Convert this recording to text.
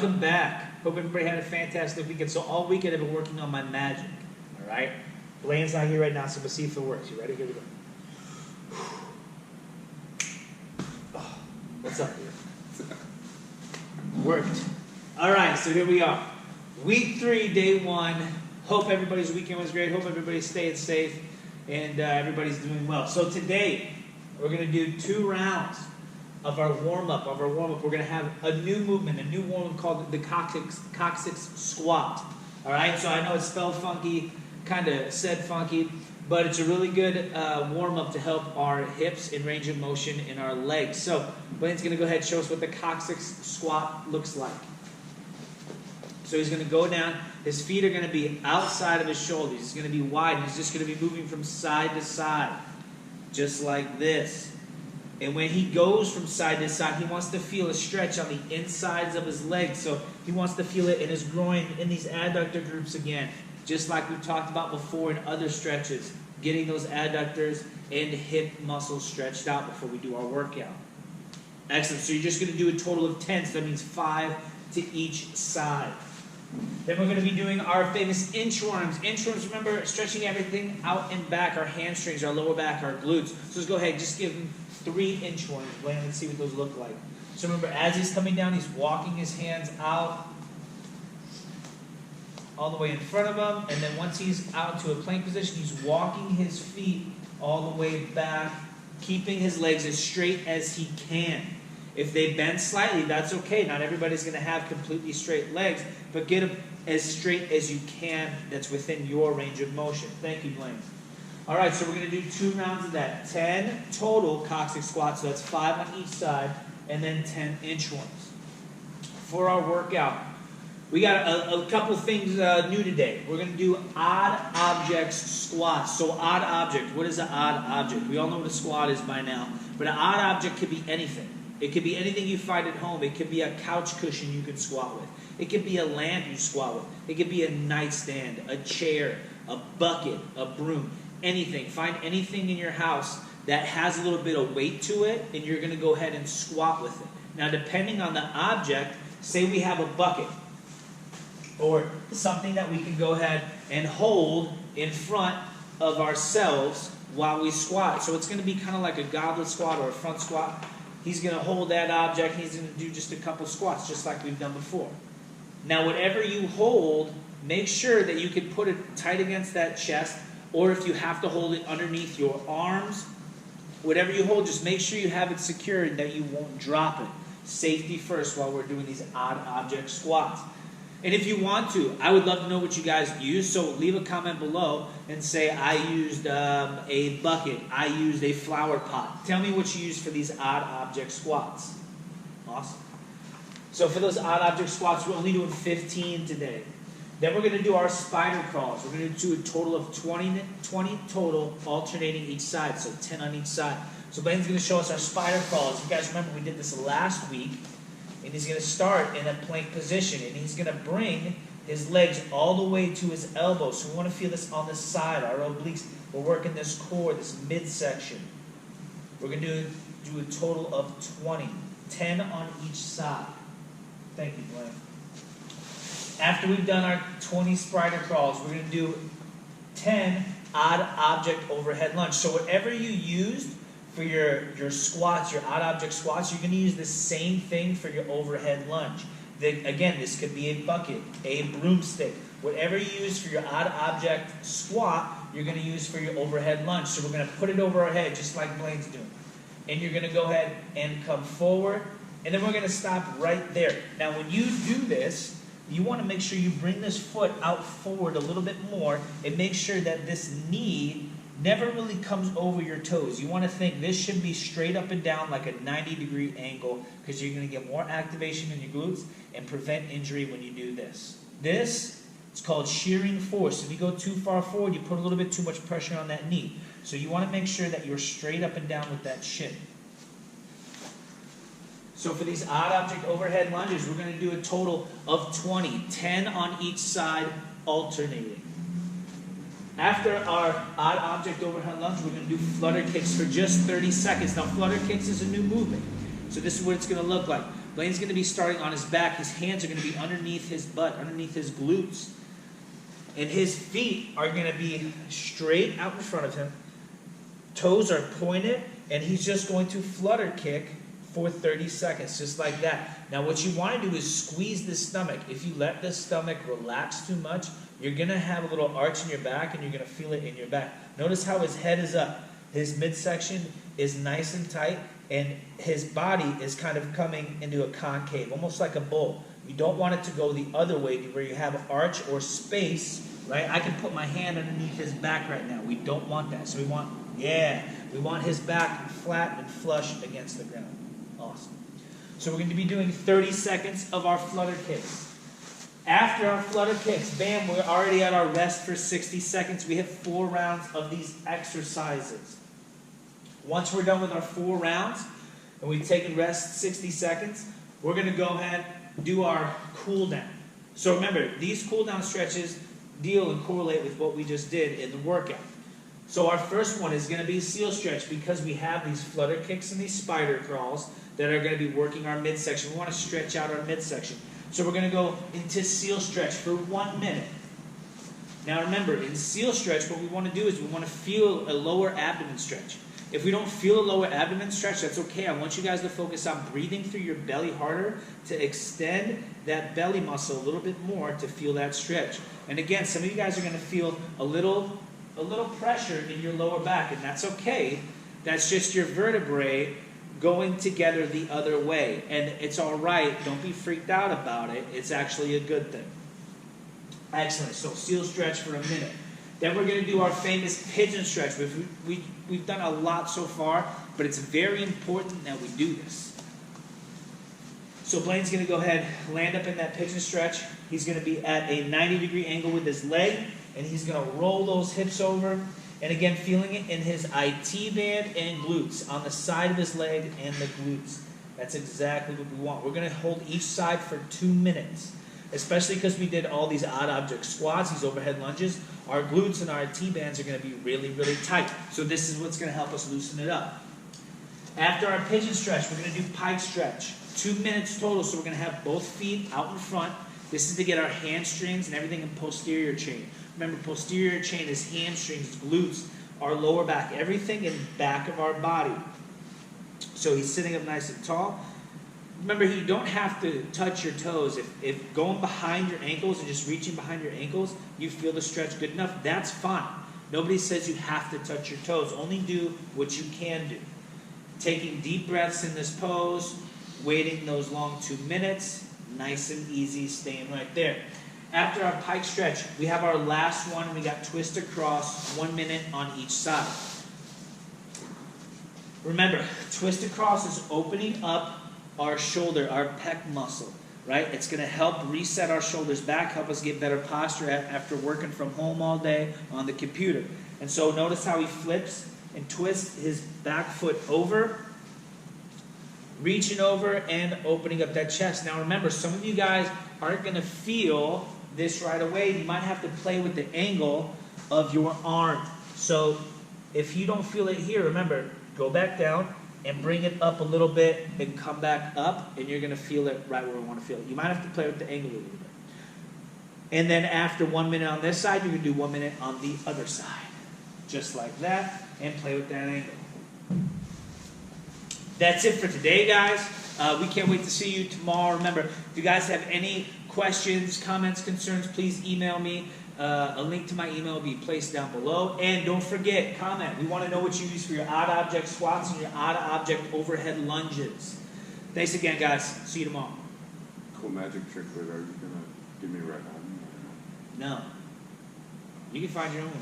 Welcome back. Hope everybody had a fantastic weekend. So all weekend I've been working on my magic. All right? Blaine's not here right now, so we'll see if it works. You ready? Here we go. Oh, what's up, dude? Worked. All right, so here we are. Week 3, day 1. Hope everybody's weekend was great. Hope everybody's staying safe and everybody's doing well. So today we're going to do 2 rounds of our warm-up. We're going to have a new movement, a new warm-up called the Coccyx Squat. All right, so I know it's spelled funky, kind of said funky, but it's a really good warm-up to help our hips in range of motion in our legs. So Blaine's going to go ahead and show us what the Coccyx Squat looks like. So he's going to go down. His feet are going to be outside of his shoulders. He's going to be wide. He's just going to be moving from side to side, just like this. And when he goes from side to side, he wants to feel a stretch on the insides of his legs. So he wants to feel it in his groin, in these adductor groups again, just like we've talked about before in other stretches, getting those adductors and hip muscles stretched out before we do our workout. Excellent. So you're just going to do a total of 10. So that means 5 to each side. Then we're going to be doing our famous inchworms. Inchworms, remember, stretching everything out and back, our hamstrings, our lower back, our glutes. So let's go ahead, just give him 3 inchworms. Blaine, let's see what those look like. So remember, as he's coming down, he's walking his hands out all the way in front of him. And then once he's out to a plank position, he's walking his feet all the way back, keeping his legs as straight as he can. If they bend slightly, that's okay. Not everybody's going to have completely straight legs, but get them as straight as you can that's within your range of motion. Thank you, Blaine. All right, so we're going to do 2 rounds of that. 10 total Coccyx squats, so that's 5 on each side, and then 10 inchworms. For our workout, we got a couple things new today. We're going to do odd objects squats. So odd object, what is an odd object? We all know what a squat is by now, but an odd object could be anything. It could be anything you find at home. It could be a couch cushion you can squat with. It could be a lamp you squat with. It could be a nightstand, a chair, a bucket, a broom, anything. Find anything in your house that has a little bit of weight to it, and you're going to go ahead and squat with it. Now, depending on the object, say we have a bucket or something that we can go ahead and hold in front of ourselves while we squat. So it's going to be kind of like a goblet squat or a front squat. He's going to hold that object, and he's going to do just a couple squats, just like we've done before. Now, whatever you hold, make sure that you can put it tight against that chest, or if you have to hold it underneath your arms, whatever you hold, just make sure you have it secured that you won't drop it. Safety first while we're doing these odd object squats. And if you want to, I would love to know what you guys use, so leave a comment below and say, I used a bucket, I used a flower pot. Tell me what you used for these odd object squats. Awesome. So for those odd object squats, we're only doing 15 today. Then we're going to do our spider crawls. We're going to do a total of 20 total, alternating each side, so 10 on each side. So Blaine's going to show us our spider crawls. You guys remember we did this last week. And he's going to start in a plank position, and he's going to bring his legs all the way to his elbows. So we want to feel this on the side, our obliques. We're working this core, this midsection. We're going to do a total of 20, 10 on each side. Thank you, Blaine. After we've done our 20 spider crawls, we're going to do 10 odd object overhead lunge. So whatever you used for your squats, your odd object squats, you're going to use the same thing for your overhead lunge. Again, this could be a bucket, a broomstick. Whatever you use for your odd object squat, you're going to use for your overhead lunge. So we're going to put it over our head, just like Blaine's doing. And you're going to go ahead and come forward, and then we're going to stop right there. Now, when you do this, you want to make sure you bring this foot out forward a little bit more and make sure that this knee never really comes over your toes. You want to think this should be straight up and down like a 90-degree angle, because you're going to get more activation in your glutes and prevent injury when you do this. This is called shearing force. If you go too far forward, you put a little bit too much pressure on that knee. So you want to make sure that you're straight up and down with that shin. So for these odd object overhead lunges, we're going to do a total of 20, 10 on each side, alternating. After our odd object overhead lunge, we're going to do flutter kicks for just 30 seconds. Now, flutter kicks is a new movement. So this is what it's going to look like. Blaine's going to be starting on his back. His hands are going to be underneath his butt, underneath his glutes. And his feet are going to be straight out in front of him. Toes are pointed, and he's just going to flutter kick for 30 seconds, just like that. Now what you want to do is squeeze the stomach. If you let the stomach relax too much, you're going to have a little arch in your back, and you're going to feel it in your back. Notice how his head is up. His midsection is nice and tight, and his body is kind of coming into a concave, almost like a bowl. You don't want it to go the other way where you have arch or space, right? I can put my hand underneath his back right now. We don't want that. So we want his back flat and flush against the ground. Awesome. So we're going to be doing 30 seconds of our flutter kicks. After our flutter kicks, bam, we're already at our rest for 60 seconds. We have 4 rounds of these exercises. Once we're done with our 4 rounds, and we've taken rest 60 seconds, we're going to go ahead and do our cool down. So remember, these cool down stretches deal and correlate with what we just did in the workout. So our first one is going to be seal stretch, because we have these flutter kicks and these spider crawls that are going to be working our midsection. We want to stretch out our midsection. So we're going to go into seal stretch for 1 minute. Now remember, in seal stretch, what we want to do is we want to feel a lower abdomen stretch. If we don't feel a lower abdomen stretch, that's okay. I want you guys to focus on breathing through your belly harder to extend that belly muscle a little bit more to feel that stretch. And again, some of you guys are going to feel a little pressure in your lower back, and that's okay. That's just your vertebrae going together the other way. And it's all right. Don't be freaked out about it. It's actually a good thing. Excellent. So seal stretch for a minute. Then we're going to do our famous pigeon stretch. We've done a lot so far, but it's very important that we do this. So Blaine's going to go ahead, land up in that pigeon stretch. He's going to be at a 90-degree angle with his leg, and he's going to roll those hips over. And again, feeling it in his IT band and glutes, on the side of his leg and the glutes. That's exactly what we want. We're going to hold each side for 2 minutes, especially because we did all these odd object squats, these overhead lunges. Our glutes and our IT bands are going to be really, really tight. So this is what's going to help us loosen it up. After our pigeon stretch, we're going to do pike stretch. 2 minutes total, so we're going to have both feet out in front. This is to get our hamstrings and everything in posterior chain. Remember, posterior chain is hamstrings, glutes, our lower back, everything in back of our body. So he's sitting up nice and tall. Remember, you don't have to touch your toes. If going behind your ankles and just reaching behind your ankles, you feel the stretch good enough, that's fine. Nobody says you have to touch your toes. Only do what you can do. Taking deep breaths in this pose, waiting those long 2 minutes, nice and easy, staying right there. After our pike stretch, we have our last one. We got twist across, 1 minute on each side. Remember, twist across is opening up our shoulder, our pec muscle, right? It's going to help reset our shoulders back, help us get better posture after working from home all day on the computer. And so notice how he flips and twists his back foot over, reaching over and opening up that chest. Now remember, some of you guys aren't going to feel this right away. You might have to play with the angle of your arm. So if you don't feel it here, remember, go back down and bring it up a little bit and come back up, and you're going to feel it right where we want to feel it. You might have to play with the angle a little bit. And then after 1 minute on this side, you're going to do 1 minute on the other side. Just like that, and play with that angle. That's it for today, guys. We can't wait to see you tomorrow. Remember, if you guys have any questions, comments, concerns, please email me. A link to my email will be placed down below. And don't forget, comment. We want to know what you use for your odd object squats and your odd object overhead lunges. Thanks again, guys. See you tomorrow. Cool magic trick, but are you going to give me a right on? No. You can find your own way.